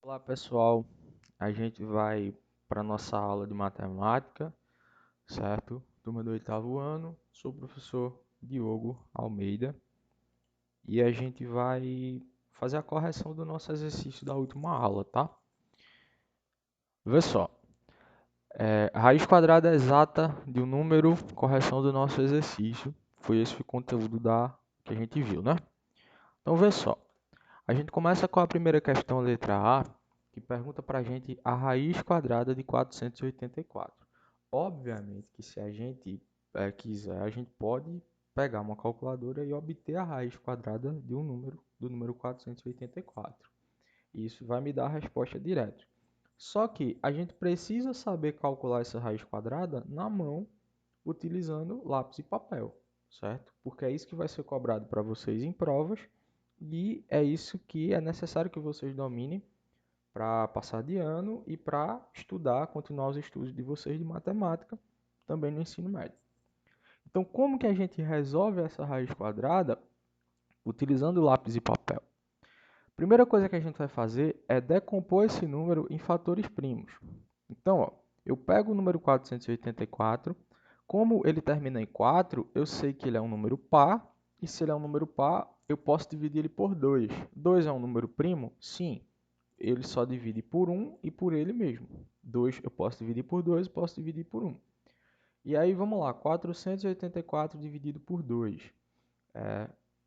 Olá pessoal, a gente vai para a nossa aula de matemática, certo? Turma do oitavo ano, sou o professor Diogo Almeida e a gente vai fazer a correção do nosso exercício da última aula, tá? Vê só, a raiz quadrada exata de um número, correção do nosso exercício, foi esse o conteúdo que a gente viu, né? Então vê só. A gente começa com a primeira questão, letra A, que pergunta para a gente a raiz quadrada de 484. Obviamente que se a gente quiser, a gente pode pegar uma calculadora e obter a raiz quadrada de um número, do número 484. Isso vai me dar a resposta direta. Só que a gente precisa saber calcular essa raiz quadrada na mão, utilizando lápis e papel, certo? Porque é isso que vai ser cobrado para vocês em provas e é isso que é necessário que vocês dominem para passar de ano e para estudar, continuar os estudos de vocês de matemática, também no ensino médio. Então, como que a gente resolve essa raiz quadrada utilizando lápis e papel? Primeira coisa que a gente vai fazer é decompor esse número em fatores primos. Então, ó, eu pego o número 484, como ele termina em 4, eu sei que ele é um número par, e se ele é um número par, eu posso dividir ele por 2. 2 é um número primo? Sim. Ele só divide por 1 e por ele mesmo. 2 eu posso dividir por 2, posso dividir por 1. E aí, vamos lá, 484 dividido por 2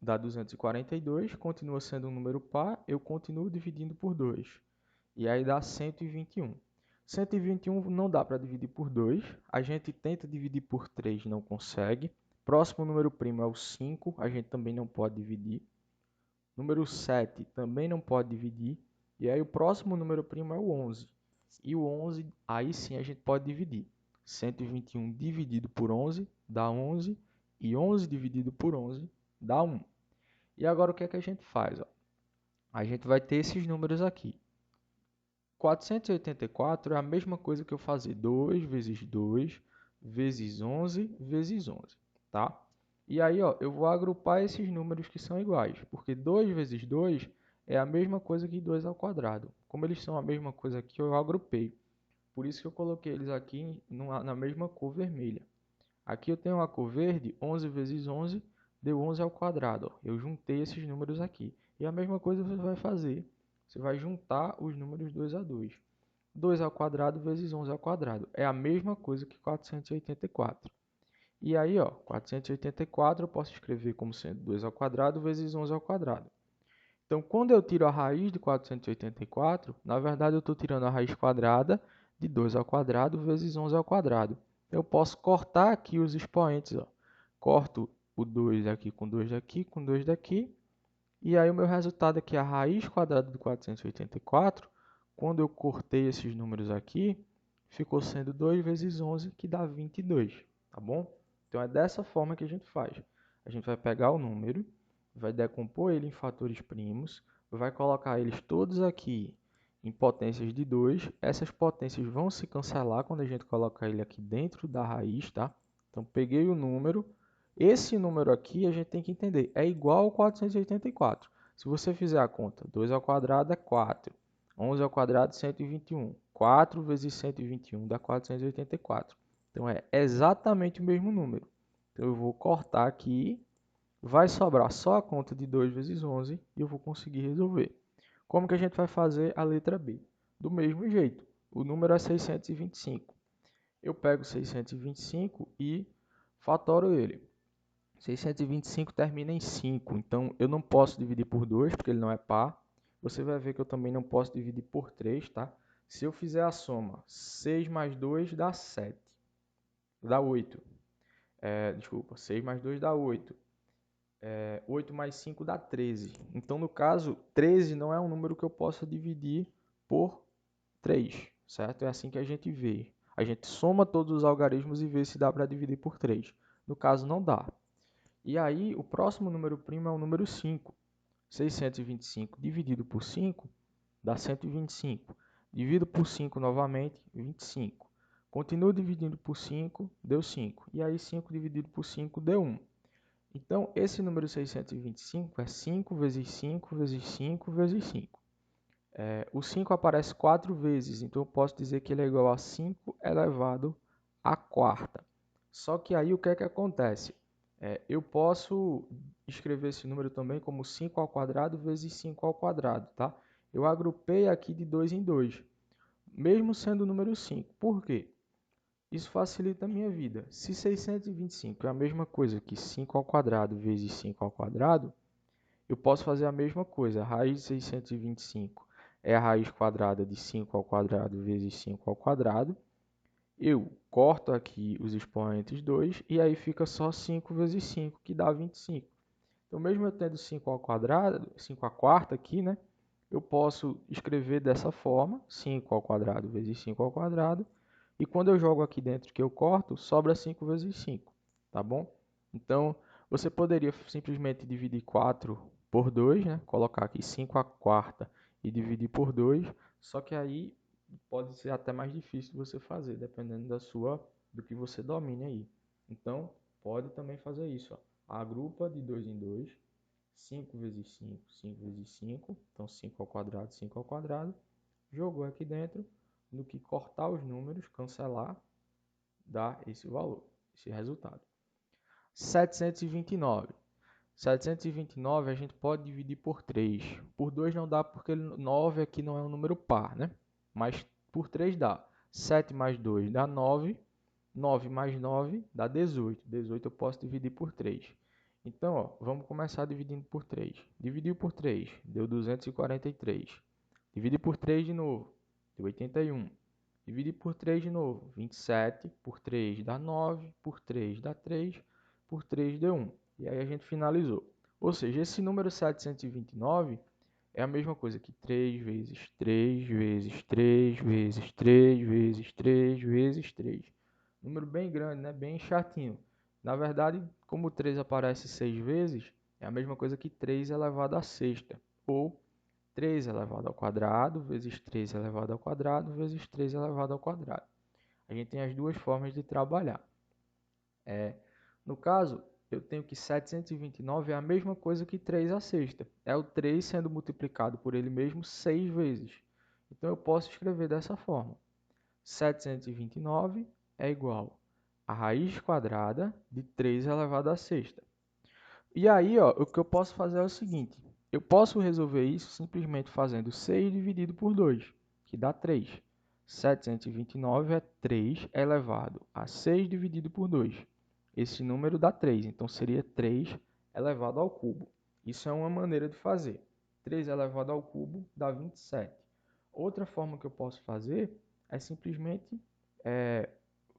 dá 242, continua sendo um número par, eu continuo dividindo por 2. E aí dá 121. 121 não dá para dividir por 2, a gente tenta dividir por 3, não consegue. Próximo número primo é o 5, a gente também não pode dividir. Número 7 também não pode dividir. E aí o próximo número primo é o 11. E o 11, aí sim a gente pode dividir. 121 dividido por 11 dá 11. E 11 dividido por 11 dá 1. E agora o que é que a gente faz? Ó? A gente vai ter esses números aqui. 484 é a mesma coisa que eu fazer 2 vezes 2 vezes 11 vezes 11, tá? E aí, ó, eu vou agrupar esses números que são iguais, porque 2 vezes 2 é a mesma coisa que 2 ao quadrado. Como eles são a mesma coisa aqui, eu agrupei. Por isso que eu coloquei eles aqui na mesma cor vermelha. Aqui eu tenho a cor verde, 11 vezes 11 deu 11 ao quadrado. Ó. Eu juntei esses números aqui. E a mesma coisa você vai fazer. Você vai juntar os números 2 a 2. 2 ao quadrado vezes 11 ao quadrado. É a mesma coisa que 484. E aí, ó, 484 eu posso escrever como sendo 2 ao quadrado vezes 11 ao quadrado. Então, quando eu tiro a raiz de 484, na verdade eu estou tirando a raiz quadrada de 2 ao quadrado vezes 11 ao quadrado. Eu posso cortar aqui os expoentes. Ó. Corto o 2 aqui com 2 daqui, com 2 daqui. E aí o meu resultado aqui é a raiz quadrada de 484. Quando eu cortei esses números aqui, ficou sendo 2 vezes 11, que dá 22. Tá bom? Então, é dessa forma que a gente faz. A gente vai pegar o número, vai decompor ele em fatores primos, vai colocar eles todos aqui em potências de 2. Essas potências vão se cancelar quando a gente colocar ele aqui dentro da raiz, tá? Então, peguei o número. Esse número aqui a gente tem que entender, é igual ao 484. Se você fizer a conta, 2 ao quadrado é 4, 11 ao quadrado 121. 4 vezes 121 dá 484. Então, é exatamente o mesmo número. Então, eu vou cortar aqui. Vai sobrar só a conta de 2 vezes 11 e eu vou conseguir resolver. Como que a gente vai fazer a letra B? Do mesmo jeito, o número é 625. Eu pego 625 e fatoro ele. 625 termina em 5, então eu não posso dividir por 2, porque ele não é par. Você vai ver que eu também não posso dividir por 3, tá? Se eu fizer a soma, 6 mais 2 dá 7, dá 8. Desculpa, 6 mais 2 dá 8. 8 mais 5 dá 13. Então, no caso, 13 não é um número que eu possa dividir por 3, certo? É assim que a gente vê. A gente soma todos os algarismos e vê se dá para dividir por 3. No caso, não dá. E aí, o próximo número primo é o número 5. 625 dividido por 5 dá 125. Divido por 5 novamente, 25. Continuo dividindo por 5, deu 5. E aí, 5 dividido por 5 deu 1. Então, esse número 625 é 5 vezes 5 vezes 5 vezes 5. O 5 aparece 4 vezes, então eu posso dizer que ele é igual a 5 elevado à quarta. Só que aí o que é que acontece? Eu posso escrever esse número também como 5 ao quadrado vezes 5 ao quadrado, tá? Eu agrupei aqui de 2 em 2, mesmo sendo o número 5. Por quê? Isso facilita a minha vida. Se 625 é a mesma coisa que 5 ao quadrado vezes 5 ao quadrado, eu posso fazer a mesma coisa. A raiz de 625 é a raiz quadrada de 5 ao quadrado vezes 5 ao quadrado. Eu corto aqui os expoentes 2 e aí fica só 5 vezes 5, que dá 25. Então, mesmo eu tendo 5 ao quadrado, 5 à quarta aqui, né? Eu posso escrever dessa forma, 5 ao quadrado vezes 5 ao quadrado. E quando eu jogo aqui dentro que eu corto, sobra 5 vezes 5, tá bom? Então, você poderia simplesmente dividir 4 por 2, né? Colocar aqui 5 à quarta e dividir por 2, só que aí pode ser até mais difícil de você fazer, dependendo do que você domine aí. Então, pode também fazer isso, ó. Agrupa de 2 em 2, 5 vezes 5, 5 vezes 5, então 5 ao quadrado, 5 ao quadrado. Jogou aqui dentro, no que cortar os números, cancelar, dá esse valor, esse resultado. 729. 729 a gente pode dividir por 3. Por 2 não dá porque 9 aqui não é um número par, né? Mas por 3 dá. 7 mais 2 dá 9. 9 mais 9 dá 18. 18 eu posso dividir por 3. Então, ó, vamos começar dividindo por 3. Dividiu por 3, deu 243. Dividir por 3 de novo, deu 81. Dividir por 3 de novo, 27. Por 3 dá 9. Por 3 dá 3. Por 3 deu 1. E aí a gente finalizou. Ou seja, esse número 729 é a mesma coisa que 3 vezes 3 vezes 3 vezes 3 vezes 3 vezes 3. Número bem grande, né? Bem chatinho. Na verdade, como o 3 aparece 6 vezes, é a mesma coisa que 3 elevado à sexta. Ou 3 elevado ao quadrado vezes 3 elevado ao quadrado vezes 3 elevado ao quadrado. A gente tem as duas formas de trabalhar. No caso, eu tenho que 729 é a mesma coisa que 3 à sexta. É o 3 sendo multiplicado por ele mesmo 6 vezes. Então, eu posso escrever dessa forma. 729 é igual a raiz quadrada de 3 elevado à sexta. E aí, ó, o que eu posso fazer é o seguinte. Eu posso resolver isso simplesmente fazendo 6 dividido por 2, que dá 3. 729 é 3 elevado a 6 dividido por 2. Esse número dá 3, então seria 3 elevado ao cubo. Isso é uma maneira de fazer. 3 elevado ao cubo dá 27. Outra forma que eu posso fazer é simplesmente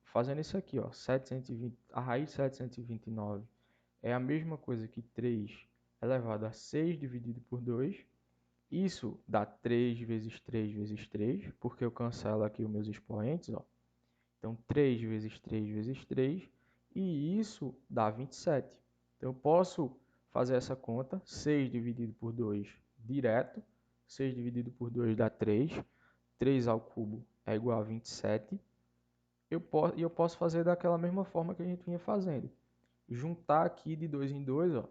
fazendo isso aqui, ó, 720, a raiz de 729 é a mesma coisa que 3 elevado a 6 dividido por 2. Isso dá 3 vezes 3 vezes 3, porque eu cancelo aqui os meus expoentes, ó. Então, 3 vezes 3 vezes 3, e isso dá 27. Então, eu posso fazer essa conta, 6 dividido por 2 direto, 6 dividido por 2 dá 3, 3 ao cubo é igual a 27. Eu posso fazer daquela mesma forma que a gente vinha fazendo. Juntar aqui de 2 em 2, ó.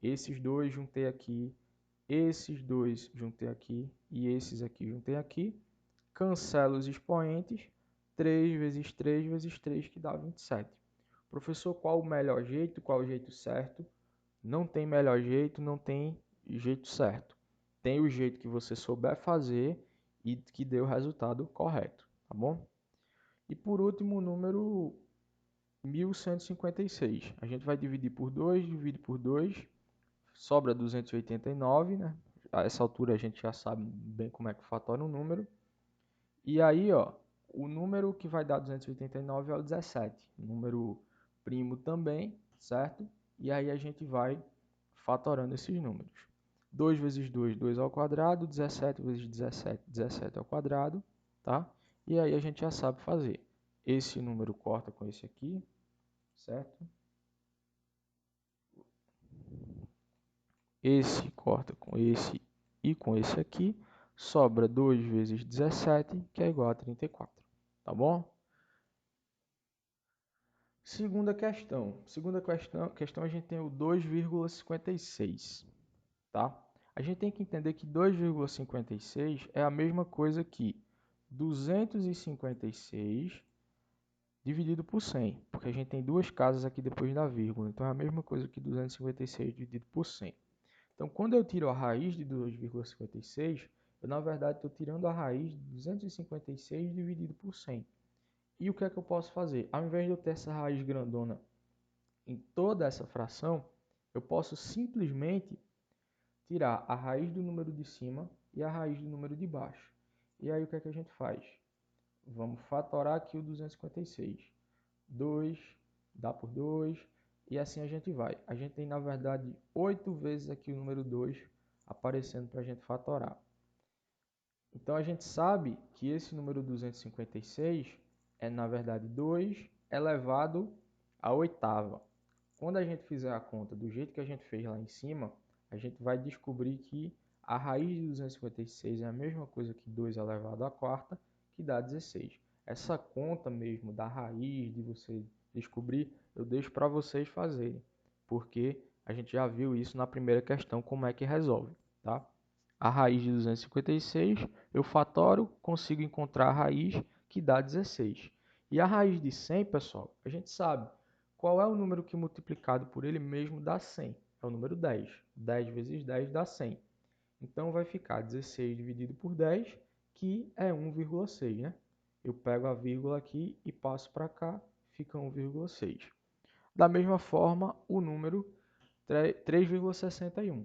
Esses dois juntei aqui, esses dois juntei aqui e esses aqui juntei aqui. Cancelo os expoentes, 3 vezes 3 vezes 3, que dá 27. Professor, qual o melhor jeito? Qual o jeito certo? Não tem melhor jeito, não tem jeito certo. Tem o jeito que você souber fazer e que dê o resultado correto, tá bom? E por último, o número 1156. A gente vai dividir por 2, divide por 2, sobra 289, né? A essa altura a gente já sabe bem como é que fatora um número. E aí, ó, o número que vai dar 289 é o 17. Número primo também, certo? E aí a gente vai fatorando esses números. 2 vezes 2, 2 ao quadrado. 17 vezes 17, 17 ao quadrado, tá? E aí a gente já sabe fazer. Esse número corta com esse aqui, certo? Esse corta com esse e com esse aqui. Sobra 2 vezes 17, que é igual a 34. Tá bom? Segunda questão. Segunda questão a gente tem o 2,56. Tá? A gente tem que entender que 2,56 é a mesma coisa que 256 dividido por 100, porque a gente tem duas casas aqui depois da vírgula, então é a mesma coisa que 256 dividido por 100. Então, quando eu tiro a raiz de 2,56, eu na verdade estou tirando a raiz de 256 dividido por 100. E o que é que eu posso fazer? Ao invés de eu ter essa raiz grandona em toda essa fração, eu posso simplesmente tirar a raiz do número de cima e a raiz do número de baixo. E aí o que é que a gente faz? Vamos fatorar aqui o 256. 2 dá por 2 e assim a gente vai. A gente tem na verdade 8 vezes aqui o número 2 aparecendo para a gente fatorar. Então a gente sabe que esse número 256 é na verdade 2 elevado à oitava. Quando a gente fizer a conta do jeito que a gente fez lá em cima, a gente vai descobrir que a raiz de 256 é a mesma coisa que 2 elevado à quarta, que dá 16. Essa conta mesmo da raiz, de você descobrir, eu deixo para vocês fazerem, porque a gente já viu isso na primeira questão, como é que resolve, tá? A raiz de 256, eu fatoro, consigo encontrar a raiz que dá 16. E a raiz de 100, pessoal, a gente sabe qual é o número que multiplicado por ele mesmo dá 100. É o número 10. 10 vezes 10 dá 100. Então vai ficar 16 dividido por 10, que é 1,6, né? Eu pego a vírgula aqui e passo para cá, fica 1,6. Da mesma forma, o número 3,61.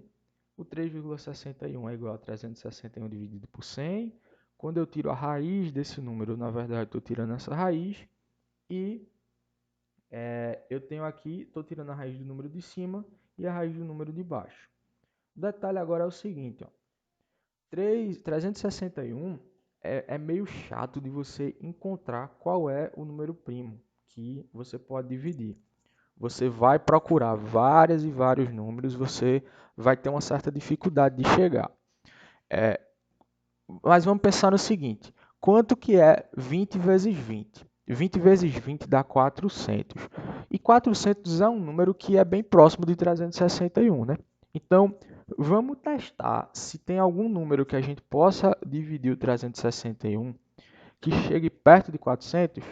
O 3,61 é igual a 361 dividido por 100. Quando eu tiro a raiz desse número, na verdade, estou tirando essa raiz. E eu tenho aqui, estou tirando a raiz do número de cima e a raiz do número de baixo. O detalhe agora é o seguinte, ó. 361 é meio chato de você encontrar qual é o número primo que você pode dividir. Você vai procurar vários e vários números, você vai ter uma certa dificuldade de chegar. Mas vamos pensar no seguinte, quanto que é 20 vezes 20? 20 vezes 20 dá 400. E 400 é um número que é bem próximo de 361, né? Então, vamos testar se tem algum número que a gente possa dividir o 361 que chegue perto de 400.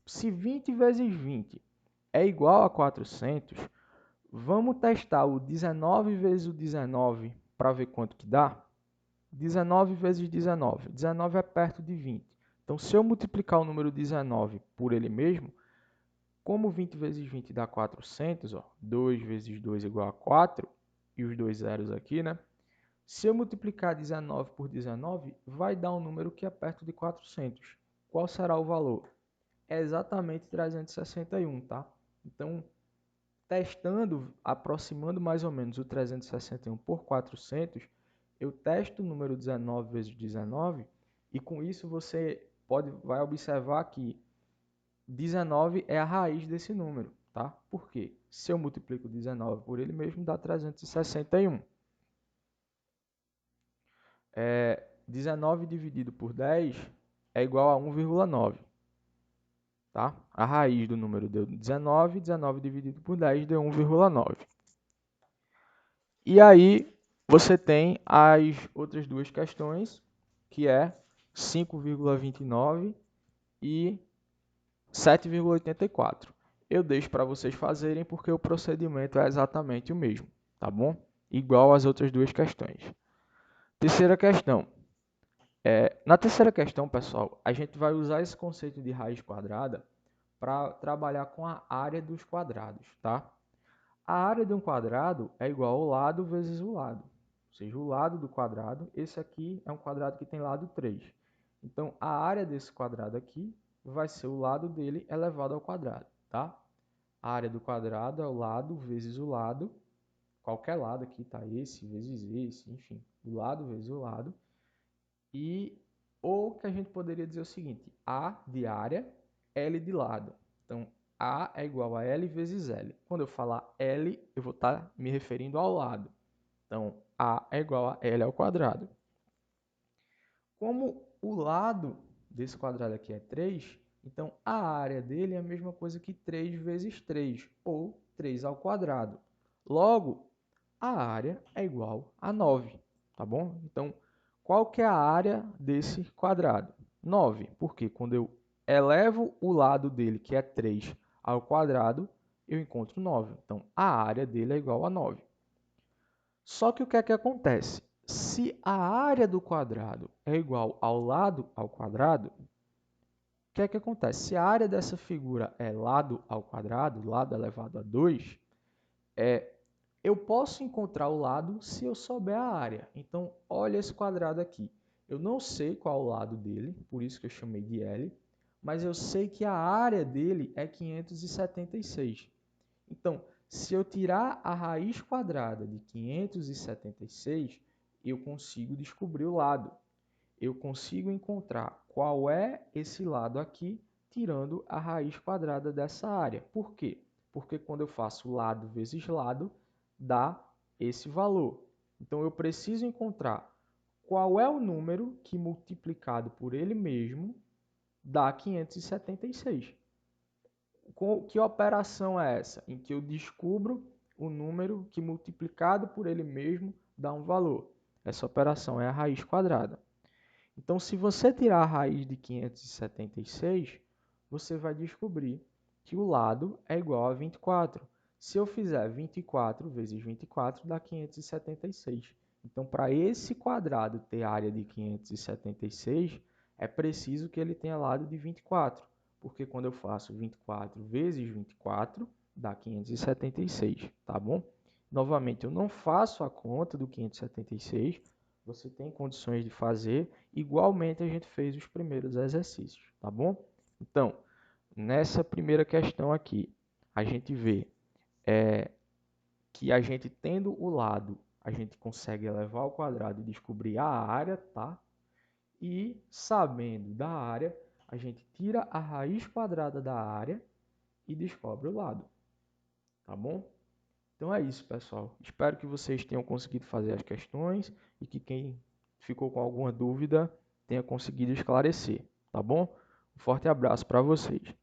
Se 20 vezes 20 é igual a 400, vamos testar o 19 vezes o 19 para ver quanto que dá? 19 vezes 19. 19 é perto de 20. Então, se eu multiplicar o número 19 por ele mesmo, como 20 vezes 20 dá 400, ó, 2 vezes 2 igual a 4, e os dois zeros aqui, né? Se eu multiplicar 19 por 19, vai dar um número que é perto de 400. Qual será o valor? É exatamente 361, tá? Então, testando, aproximando mais ou menos o 361 por 400, eu testo o número 19 vezes 19 e com isso você vai observar que 19 é a raiz desse número, tá? Por quê? Se eu multiplico 19 por ele mesmo, dá 361. 19 dividido por 10 é igual a 1,9. Tá? A raiz do número deu 19, 19 dividido por 10 deu 1,9. E aí você tem as outras duas questões, que é 5,29 e 7,84. Eu deixo para vocês fazerem porque o procedimento é exatamente o mesmo, tá bom? Igual às outras duas questões. Terceira questão. Na terceira questão, pessoal, a gente vai usar esse conceito de raiz quadrada para trabalhar com a área dos quadrados, tá? A área de um quadrado é igual ao lado vezes o lado. Ou seja, o lado do quadrado, esse aqui é um quadrado que tem lado 3. Então, a área desse quadrado aqui vai ser o lado dele elevado ao quadrado, tá? A área do quadrado é o lado vezes o lado, qualquer lado aqui, tá? Esse vezes esse, enfim, o lado vezes o lado. Ou que a gente poderia dizer o seguinte, A de área, L de lado. Então, A é igual a L vezes L. Quando eu falar L, eu vou estar me referindo ao lado. Então, A é igual a L ao quadrado. Como o lado desse quadrado aqui é 3, então a área dele é a mesma coisa que 3 vezes 3, ou 3 ao quadrado. Logo, a área é igual a 9, tá bom? Então, qual que é a área desse quadrado? 9, porque quando eu elevo o lado dele, que é 3, ao quadrado, eu encontro 9. Então, a área dele é igual a 9. Só que o que é que acontece? Se a área do quadrado é igual ao lado ao quadrado, o que é que acontece? Se a área dessa figura é lado ao quadrado, lado elevado a 2, eu posso encontrar o lado se eu souber a área. Então, olha esse quadrado aqui. Eu não sei qual é o lado dele, por isso que eu chamei de L, mas eu sei que a área dele é 576. Então, se eu tirar a raiz quadrada de 576, eu consigo descobrir o lado. Eu consigo encontrar qual é esse lado aqui, tirando a raiz quadrada dessa área. Por quê? Porque quando eu faço lado vezes lado, dá esse valor. Então, eu preciso encontrar qual é o número que, multiplicado por ele mesmo, dá 576. Que operação é essa? Em que eu descubro o número que, multiplicado por ele mesmo, dá um valor. Essa operação é a raiz quadrada. Então, se você tirar a raiz de 576, você vai descobrir que o lado é igual a 24. Se eu fizer 24 vezes 24, dá 576. Então, para esse quadrado ter área de 576, é preciso que ele tenha lado de 24. Porque quando eu faço 24 vezes 24, dá 576, tá bom? Novamente, eu não faço a conta do 576, você tem condições de fazer, igualmente a gente fez os primeiros exercícios, tá bom? Então, nessa primeira questão aqui, a gente vê que a gente tendo o lado, a gente consegue elevar ao quadrado e descobrir a área, tá? E sabendo da área, a gente tira a raiz quadrada da área e descobre o lado, tá bom? Então é isso, pessoal. Espero que vocês tenham conseguido fazer as questões e que quem ficou com alguma dúvida tenha conseguido esclarecer, tá bom? Um forte abraço para vocês.